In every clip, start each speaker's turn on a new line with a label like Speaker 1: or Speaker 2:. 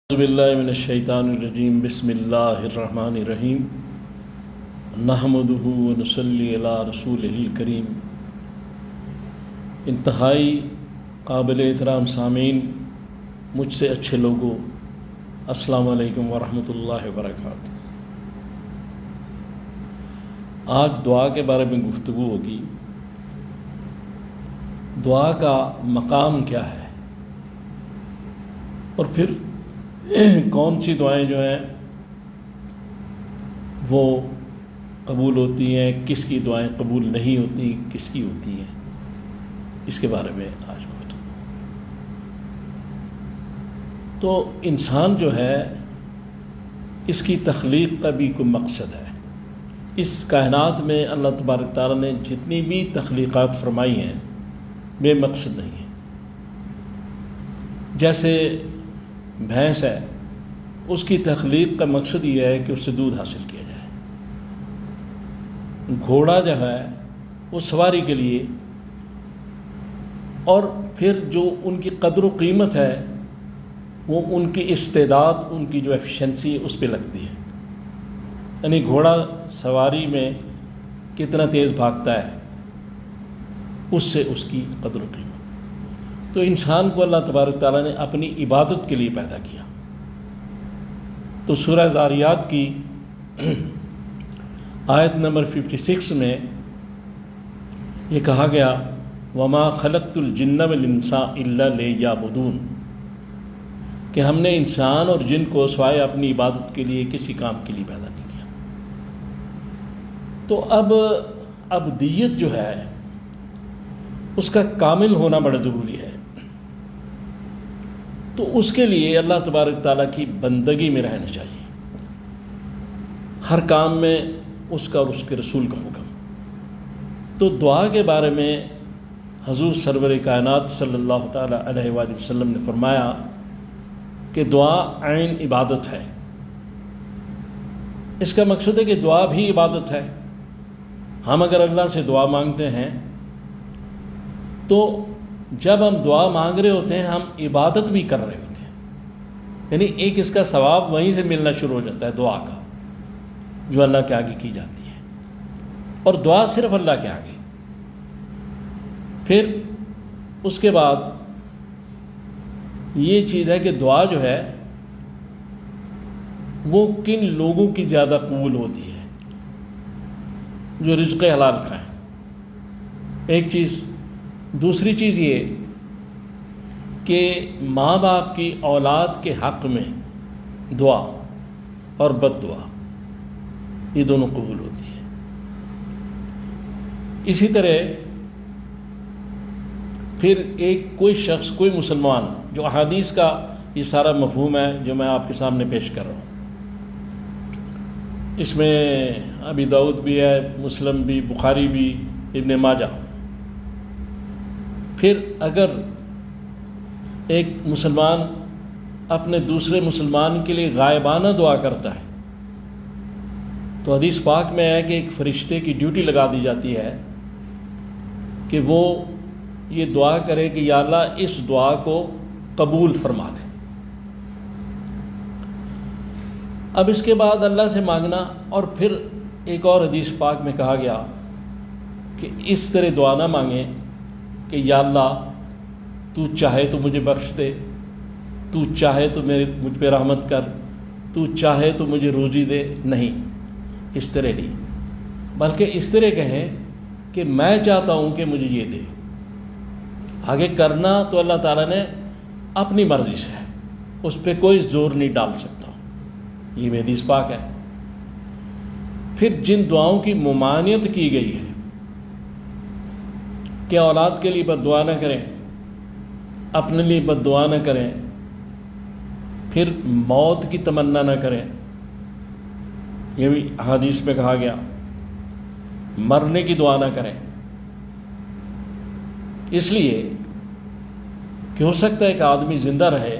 Speaker 1: اعوذ باللہ من الشیطان الرجیم بسم اللہ الرحمن الرحیم نحمدہ ونصلی علی رسولہ الکریم۔ انتہائی قابل احترام سامعین، مجھ سے اچھے لوگوں، السلام علیکم ورحمۃ اللہ وبرکاتہ۔ آج دعا کے بارے میں گفتگو ہوگی۔ دعا کا مقام کیا ہے، اور پھر کون سی دعائیں جو ہیں وہ قبول ہوتی ہیں، کس کی دعائیں قبول نہیں ہوتی، کس کی ہوتی ہیں، اس کے بارے میں آج گفتگو۔ تو انسان جو ہے، اس کی تخلیق کا بھی کوئی مقصد ہے۔ اس کائنات میں اللہ تبارک تعالیٰ نے جتنی بھی تخلیقات فرمائی ہیں، بے مقصد نہیں ہے۔ جیسے بھینس ہے، اس کی تخلیق کا مقصد یہ ہے کہ اس سے دودھ حاصل کیا جائے۔ گھوڑا جو ہے وہ سواری کے لیے، اور پھر جو ان کی قدر و قیمت ہے وہ ان کی استعداد، ان کی جو ایفیشنسی ہے اس پہ لگتی ہے۔ یعنی گھوڑا سواری میں کتنا تیز بھاگتا ہے، اس سے اس کی قدر و قیمت۔ تو انسان کو اللہ تبارک تعالیٰ نے اپنی عبادت کے لیے پیدا کیا۔ تو سورہ ذاریات کی آیت نمبر 56 میں یہ کہا گیا، وَمَا خَلَقْتُ الْجِنَّ وَالْإِنسَ إِلَّا لِيَعْبُدُونِ، کہ ہم نے انسان اور جن کو سوائے اپنی عبادت کے لیے کسی کام کے لیے پیدا نہیں کیا۔ تو اب عبدیت جو ہے اس کا کامل ہونا بڑا ضروری ہے۔ تو اس کے لیے اللہ تبارک تعالیٰ کی بندگی میں رہنا چاہیے، ہر کام میں اس کا اور اس کے رسول کا حکم۔ تو دعا کے بارے میں حضور سرور کائنات صلی اللہ تعالیٰ علیہ وآلہ وسلم نے فرمایا کہ دعا عین عبادت ہے۔ اس کا مقصد ہے کہ دعا بھی عبادت ہے۔ ہم اگر اللہ سے دعا مانگتے ہیں تو جب ہم دعا مانگ رہے ہوتے ہیں ہم عبادت بھی کر رہے ہوتے ہیں، یعنی ایک اس کا ثواب وہیں سے ملنا شروع ہو جاتا ہے دعا کا، جو اللہ کے آگے کی جاتی ہے۔ اور دعا صرف اللہ کے آگے۔ پھر اس کے بعد یہ چیز ہے کہ دعا جو ہے وہ کن لوگوں کی زیادہ قبول ہوتی ہے، جو رزق حلال کھائیں، ایک چیز۔ دوسری چیز یہ کہ ماں باپ کی اولاد کے حق میں دعا اور بد دعا، یہ دونوں قبول ہوتی ہے۔ اسی طرح پھر کوئی شخص، کوئی مسلمان، جو احادیث کا یہ سارا مفہوم ہے جو میں آپ کے سامنے پیش کر رہا ہوں، اس میں ابی داؤد بھی ہے، مسلم بھی، بخاری بھی، ابن ماجہ۔ پھر اگر ایک مسلمان اپنے دوسرے مسلمان کے لیے غائبانہ دعا کرتا ہے تو حدیث پاک میں ہے کہ ایک فرشتے کی ڈیوٹی لگا دی جاتی ہے کہ وہ یہ دعا کرے کہ یا اللہ اس دعا کو قبول فرما لے۔ اب اس کے بعد اللہ سے مانگنا، اور پھر ایک اور حدیث پاک میں کہا گیا کہ اس طرح دعا نہ مانگیں کہ یا اللہ تو چاہے تو مجھے بخش دے، تو چاہے تو مجھ پہ رحمت کر، تو چاہے تو مجھے روزی دے۔ نہیں، اس طرح نہیں، بلکہ اس طرح کہیں کہ میں چاہتا ہوں کہ مجھے یہ دے۔ آگے کرنا تو اللہ تعالیٰ نے اپنی مرضی سے ہے، اس پہ کوئی زور نہیں ڈال سکتا، یہ حدیث پاک ہے۔ پھر جن دعاؤں کی ممانعت کی گئی ہے کہ اولاد کے لیے بد دعا نہ کریں، اپنے لیے بد دعا نہ کریں، پھر موت کی تمنا نہ کریں، یہ بھی حدیث میں کہا گیا، مرنے کی دعا نہ کریں، اس لیے کہ ہو سکتا ہے کہ آدمی زندہ رہے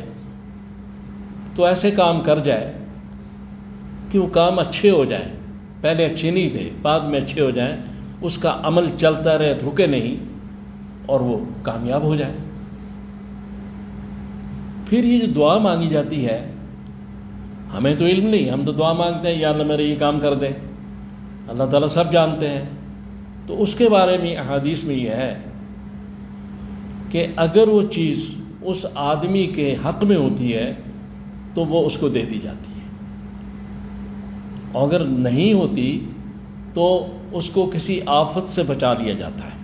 Speaker 1: تو ایسے کام کر جائے کہ وہ کام اچھے ہو جائیں، پہلے اچھے نہیں تھے، بعد میں اچھے ہو جائیں، اس کا عمل چلتا رہے، رکے نہیں، اور وہ کامیاب ہو جائے۔ پھر یہ جو دعا مانگی جاتی ہے ہمیں تو علم نہیں، ہم تو دعا مانگتے ہیں یا اللہ میرے یہ کام کر دے، اللہ تعالیٰ سب جانتے ہیں۔ تو اس کے بارے میں احادیث میں یہ ہے کہ اگر وہ چیز اس آدمی کے حق میں ہوتی ہے تو وہ اس کو دے دی جاتی ہے، اور اگر نہیں ہوتی تو اس کو کسی آفت سے بچا لیا جاتا ہے،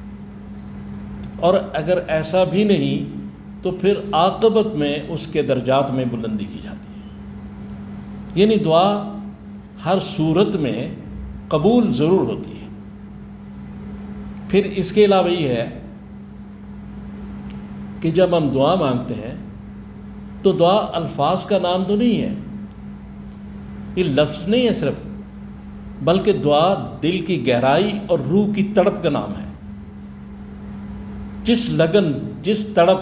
Speaker 1: اور اگر ایسا بھی نہیں تو پھر عاقبت میں اس کے درجات میں بلندی کی جاتی ہے۔ یعنی دعا ہر صورت میں قبول ضرور ہوتی ہے۔ پھر اس کے علاوہ یہ ہے کہ جب ہم دعا مانگتے ہیں تو دعا الفاظ کا نام تو نہیں ہے، یہ لفظ نہیں ہے صرف، بلکہ دعا دل کی گہرائی اور روح کی تڑپ کا نام ہے۔ جس لگن، جس تڑپ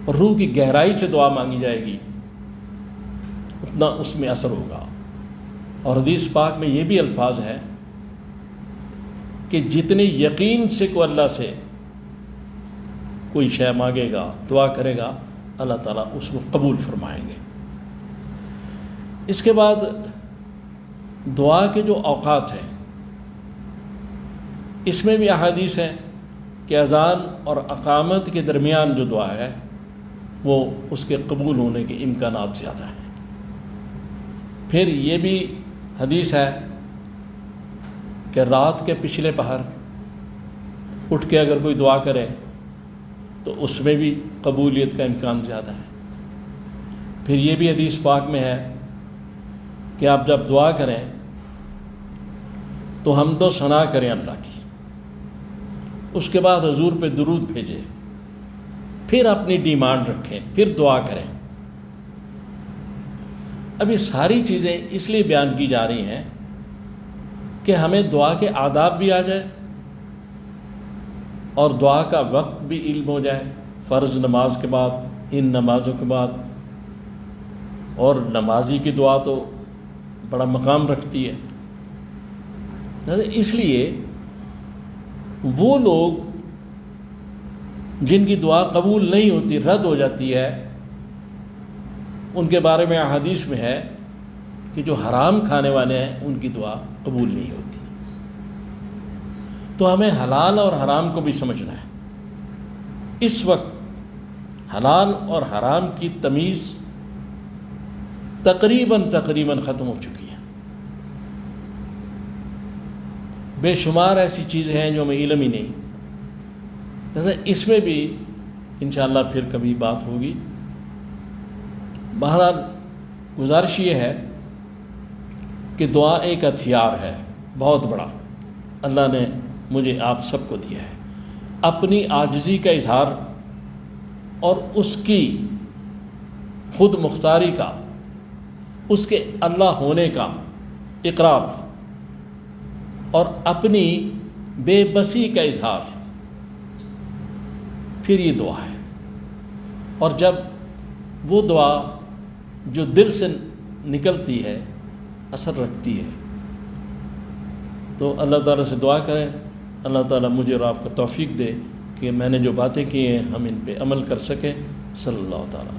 Speaker 1: اور روح کی گہرائی سے دعا مانگی جائے گی اتنا اس میں اثر ہوگا۔ اور حدیث پاک میں یہ بھی الفاظ ہیں کہ جتنے یقین سے کو اللہ سے کوئی شے مانگے گا، دعا کرے گا، اللہ تعالیٰ اس کو قبول فرمائیں گے۔ اس کے بعد دعا کے جو اوقات ہیں اس میں بھی احادیث ہیں کہ اذان اور اقامت کے درمیان جو دعا ہے وہ اس کے قبول ہونے کے امکانات زیادہ ہیں۔ پھر یہ بھی حدیث ہے کہ رات کے پچھلے پہر اٹھ کے اگر کوئی دعا کرے تو اس میں بھی قبولیت کا امکان زیادہ ہے۔ پھر یہ بھی حدیث پاک میں ہے کہ آپ جب دعا کریں تو حمد و ثنا کریں اللہ کی، اس کے بعد حضور پہ درود بھیجیں، پھر اپنی ڈیمانڈ رکھیں، پھر دعا کریں۔ اب یہ ساری چیزیں اس لیے بیان کی جا رہی ہیں کہ ہمیں دعا کے آداب بھی آ جائے اور دعا کا وقت بھی علم ہو جائے، فرض نماز کے بعد، ان نمازوں کے بعد، اور نمازی کی دعا تو بڑا مقام رکھتی ہے۔ اس لیے وہ لوگ جن کی دعا قبول نہیں ہوتی، رد ہو جاتی ہے، ان کے بارے میں احادیث میں ہے کہ جو حرام کھانے والے ہیں ان کی دعا قبول نہیں ہوتی۔ تو ہمیں حلال اور حرام کو بھی سمجھنا ہے۔ اس وقت حلال اور حرام کی تمیز تقریباً ختم ہو چکی ہے۔ بے شمار ایسی چیزیں ہیں جو ہمیں علم ہی نہیں، جیسے اس میں بھی انشاءاللہ پھر کبھی بات ہوگی۔ بہرحال گزارش یہ ہے کہ دعا ایک ہتھیار ہے بہت بڑا، اللہ نے مجھے آپ سب کو دیا ہے۔ اپنی عاجزی کا اظہار اور اس کی خود مختاری کا، اس کے اللہ ہونے کا اقرار اور اپنی بے بسی کا اظہار، پھر یہ دعا ہے۔ اور جب وہ دعا جو دل سے نکلتی ہے اثر رکھتی ہے، تو اللہ تعالیٰ سے دعا کریں، اللہ تعالیٰ مجھے اور آپ کو توفیق دے کہ میں نے جو باتیں کی ہیں ہم ان پہ عمل کر سکیں۔ صلی اللہ تعالیٰ